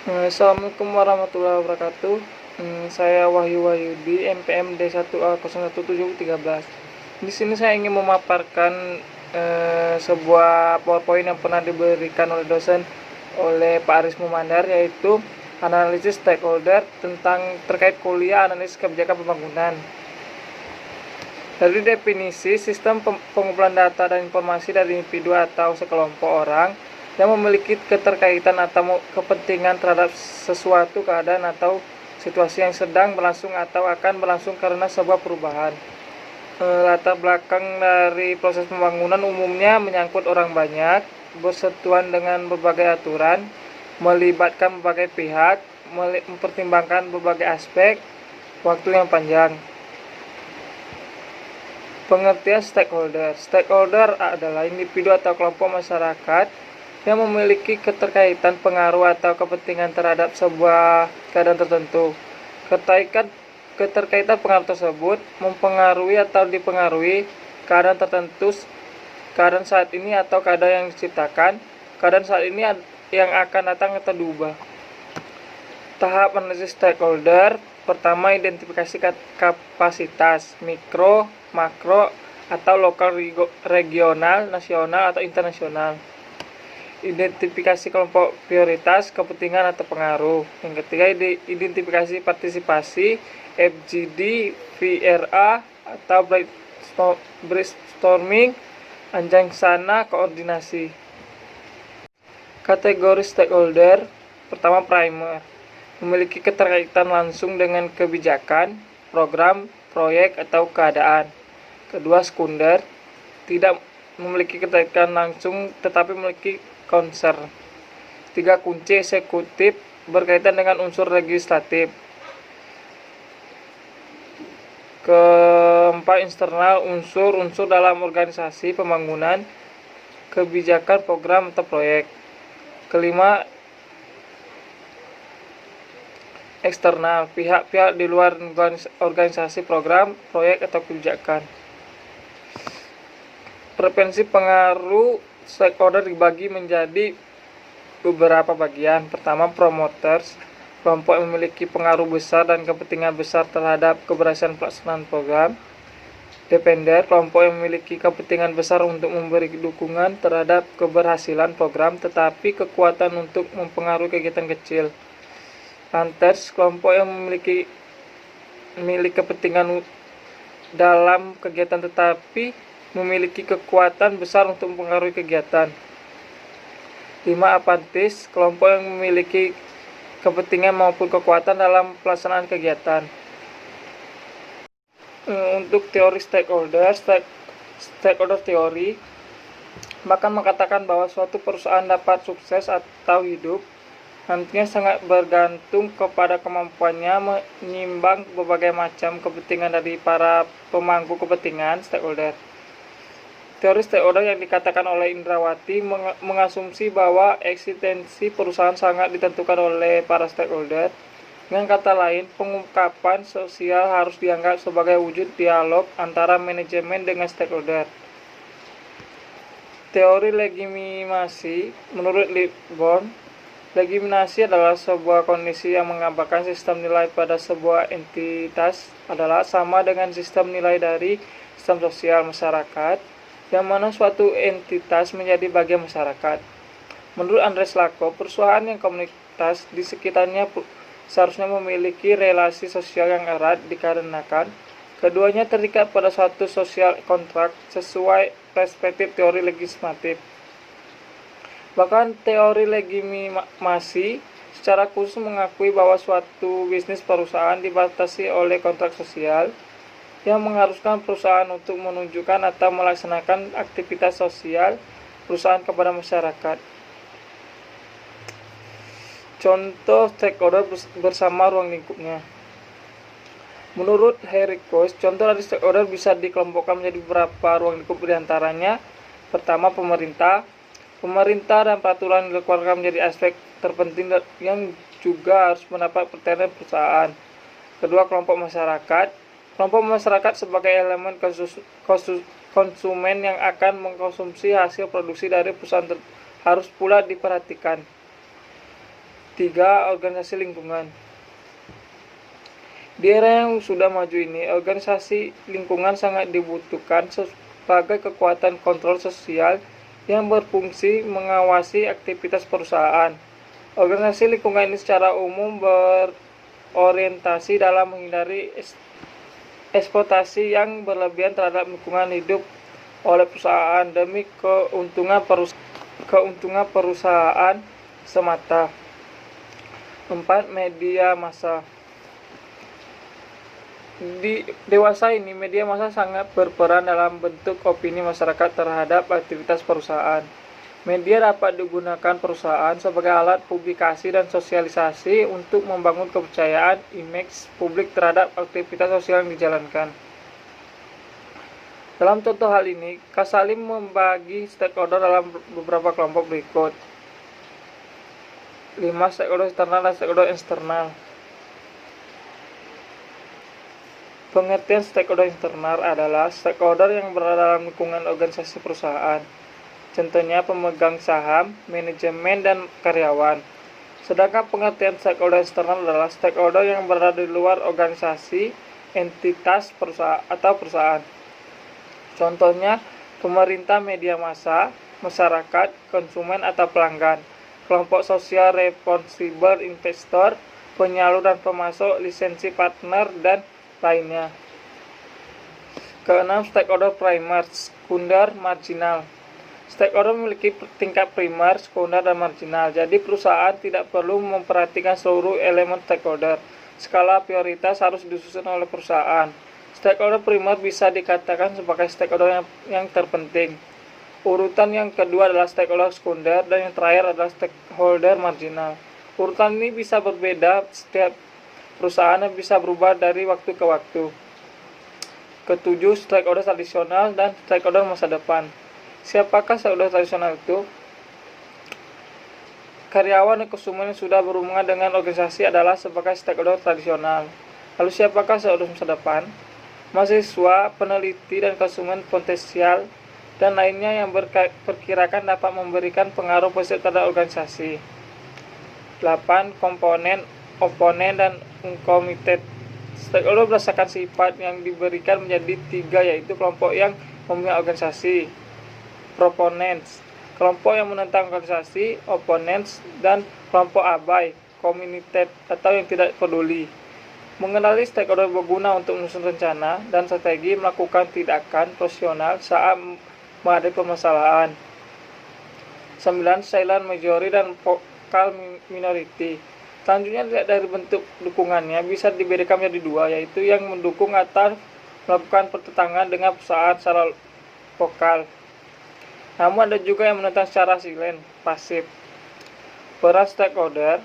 Assalamualaikum warahmatullahi wabarakatuh. Saya Wahyu Wahyudi, MPM D1A011713. Di sini saya ingin memaparkan sebuah PowerPoint yang pernah diberikan oleh dosen oleh Pak Aris Mumandar, yaitu analisis stakeholder terkait kuliah analisis kebijakan pembangunan. Dari definisi, sistem pengumpulan data dan informasi dari individu atau sekelompok orang yang memiliki keterkaitan atau kepentingan terhadap sesuatu keadaan atau situasi yang sedang berlangsung atau akan berlangsung karena sebuah perubahan. Latar belakang dari proses pembangunan umumnya menyangkut orang banyak, bersentuhan dengan berbagai aturan, melibatkan berbagai pihak, mempertimbangkan berbagai aspek, waktu yang panjang. Pengertian stakeholder. Stakeholder adalah individu atau kelompok masyarakat yang memiliki keterkaitan, pengaruh, atau kepentingan terhadap sebuah keadaan tertentu. Keterkaitan pengaruh tersebut mempengaruhi atau dipengaruhi keadaan tertentu, keadaan saat ini atau keadaan yang diciptakan, keadaan saat ini yang akan datang atau diubah. Tahap analisis stakeholder. Pertama, identifikasi kapasitas mikro, makro, atau lokal, regional, nasional, atau internasional. Identifikasi kelompok prioritas, kepentingan, atau pengaruh. Yang ketiga, identifikasi partisipasi, FGD, VRA, atau brainstorming, anjaksana, koordinasi. Kategori stakeholder. Pertama, primer, memiliki keterkaitan langsung dengan kebijakan, program, proyek, atau keadaan. Kedua, sekunder, tidak memiliki keterkaitan langsung tetapi memiliki concern. 3, kunci eksekutif, berkaitan dengan unsur legislatif. Keempat, internal, unsur-unsur dalam organisasi pembangunan, kebijakan, program, atau proyek. Kelima, eksternal, pihak-pihak di luar organisasi, program, proyek, atau kebijakan. Preferensi pengaruh stakeholder dibagi menjadi beberapa bagian. Pertama, promoters, kelompok yang memiliki pengaruh besar dan kepentingan besar terhadap keberhasilan pelaksanaan program. Depender, kelompok yang memiliki kepentingan besar untuk memberi dukungan terhadap keberhasilan program tetapi kekuatan untuk mempengaruhi kegiatan kecil. Hunters, kelompok yang memiliki kepentingan dalam kegiatan tetapi memiliki kekuatan besar untuk mempengaruhi kegiatan. 5, apantis, kelompok yang memiliki kepentingan maupun kekuatan dalam pelaksanaan kegiatan. Untuk teori stakeholder teori bahkan mengatakan bahwa suatu perusahaan dapat sukses atau hidup nantinya sangat bergantung kepada kemampuannya menyimbang berbagai macam kepentingan dari para pemangku kepentingan stakeholder. Teori stakeholder yang dikatakan oleh Indrawati mengasumsi bahwa eksistensi perusahaan sangat ditentukan oleh para stakeholder. Dengan kata lain, pengungkapan sosial harus dianggap sebagai wujud dialog antara manajemen dengan stakeholder. Teori legitimasi. Menurut Lidborn, legitimasi adalah sebuah kondisi yang menggambarkan sistem nilai pada sebuah entitas adalah sama dengan sistem nilai dari sistem sosial masyarakat, yang mana suatu entitas menjadi bagian masyarakat. Menurut Andres Lako, perusahaan yang komunitas di sekitarnya seharusnya memiliki relasi sosial yang erat dikarenakan keduanya terikat pada suatu social kontrak sesuai perspektif teori legislatif. Bahkan teori legitimasi secara khusus mengakui bahwa suatu bisnis perusahaan dibatasi oleh kontrak sosial yang mengharuskan perusahaan untuk menunjukkan atau melaksanakan aktivitas sosial perusahaan kepada masyarakat. Contoh stakeholder bersama ruang lingkupnya. Menurut Harry Coase, contoh dari stakeholder bisa dikelompokkan menjadi beberapa ruang lingkup, diantaranya pertama, pemerintah dan peraturan yang dikeluarkan menjadi aspek terpenting yang juga harus mendapat perhatian perusahaan. Kedua, kelompok masyarakat sebagai elemen konsumen yang akan mengkonsumsi hasil produksi dari perusahaan harus pula diperhatikan. 3. Organisasi lingkungan. Di era yang sudah maju ini, organisasi lingkungan sangat dibutuhkan sebagai kekuatan kontrol sosial yang berfungsi mengawasi aktivitas perusahaan. Organisasi lingkungan ini secara umum berorientasi dalam menghindari eksploitasi yang berlebihan terhadap lingkungan hidup oleh perusahaan demi keuntungan perusahaan semata. 4. Media massa. Di dewasa ini, media massa sangat berperan dalam bentuk opini masyarakat terhadap aktivitas perusahaan. Media dapat digunakan perusahaan sebagai alat publikasi dan sosialisasi untuk membangun kepercayaan image publik terhadap aktivitas sosial yang dijalankan. Dalam contoh hal ini, Kasalim membagi stakeholder dalam beberapa kelompok berikut. 5. Stakeholder internal dan stakeholder eksternal. Pengertian stakeholder internal adalah stakeholder yang berada dalam lingkungan organisasi perusahaan. Contohnya pemegang saham, manajemen, dan karyawan. Sedangkan pengertian stakeholder eksternal adalah stakeholder yang berada di luar organisasi, entitas, perusahaan. Contohnya pemerintah, media massa, masyarakat, konsumen atau pelanggan, kelompok sosial responsible investor, penyalur dan pemasok, lisensi partner, dan lainnya. 6. Stakeholder primer, sekunder, marginal. Stakeholder memiliki tingkat primer, sekunder, dan marginal. Jadi perusahaan tidak perlu memperhatikan seluruh elemen stakeholder. Skala prioritas harus disusun oleh perusahaan. Stakeholder primer bisa dikatakan sebagai stakeholder yang terpenting. Urutan yang kedua adalah stakeholder sekunder, dan yang terakhir adalah stakeholder marginal. Urutan ini bisa berbeda setiap perusahaan yang bisa berubah dari waktu ke waktu. 7. Stakeholder tradisional dan stakeholder masa depan. Siapakah stakeholder tradisional itu? Karyawan dan konsumen yang sudah berhubungan dengan organisasi adalah sebagai stakeholder tradisional. Lalu siapakah stakeholder masa depan? Mahasiswa, peneliti, dan konsumen potensial dan lainnya yang perkirakan dapat memberikan pengaruh positif terhadap organisasi. 8. Komponen, oponen, dan uncommitted. Stakeholder berdasarkan sifat yang diberikan menjadi 3, yaitu kelompok yang memihak organisasi, proponents, kelompok yang menentang organisasi, opponents, dan kelompok abai, committed atau yang tidak peduli. Mengenali stakeholder berguna untuk menyusun rencana dan strategi melakukan tindakan profesional saat menghadapi permasalahan. 9. Silent majority dan vocal minority. Selanjutnya dilihat dari bentuk dukungannya bisa dibedakan menjadi 2, yaitu yang mendukung atau melakukan pertentangan dengan perusahaan secara vokal. Namun ada juga yang menentang secara silent, pasif. Peran stakeholder.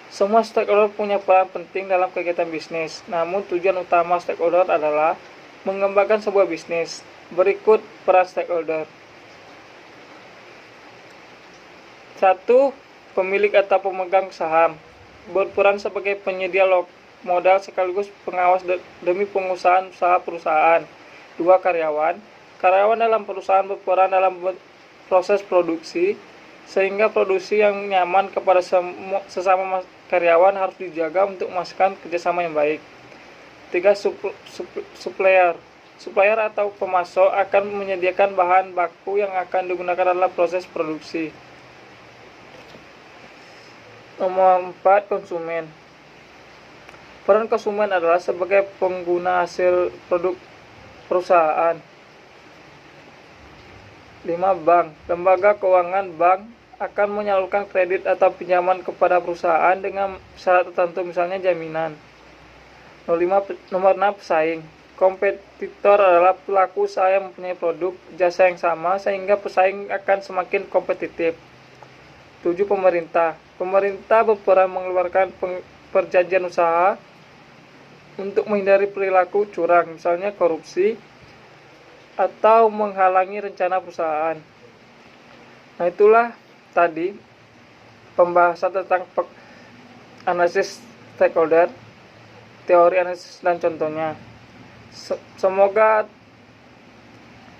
Semua stakeholder punya peran penting dalam kegiatan bisnis, namun tujuan utama stakeholder adalah mengembangkan sebuah bisnis. Berikut peran stakeholder. 1. Pemilik atau pemegang saham berperan sebagai penyedia modal sekaligus pengawas demi pengusahaan usaha perusahaan. 2. Karyawan dalam perusahaan berperan dalam proses produksi, sehingga produksi yang nyaman kepada sesama karyawan harus dijaga untuk memastikan kerjasama yang baik. 3. Supplier atau pemasok akan menyediakan bahan baku yang akan digunakan dalam proses produksi. Nomor 4. Konsumen. Peran konsumen adalah sebagai pengguna hasil produk perusahaan. 5. Bank. Lembaga keuangan bank akan menyalurkan kredit atau pinjaman kepada perusahaan dengan syarat tertentu, misalnya jaminan. Nomor 6. Pesaing. Kompetitor adalah pelaku usaha yang mempunyai produk jasa yang sama sehingga pesaing akan semakin kompetitif. 7. Pemerintah berperan mengeluarkan perjanjian usaha untuk menghindari perilaku curang, misalnya korupsi, atau menghalangi rencana perusahaan. Nah, itulah tadi pembahasan tentang analisis stakeholder, teori analisis dan contohnya. Semoga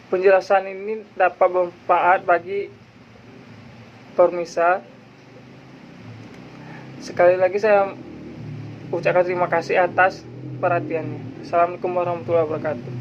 penjelasan ini dapat bermanfaat bagi pemirsa. Sekali lagi saya ucapkan terima kasih atas perhatiannya. Assalamualaikum warahmatullahi wabarakatuh.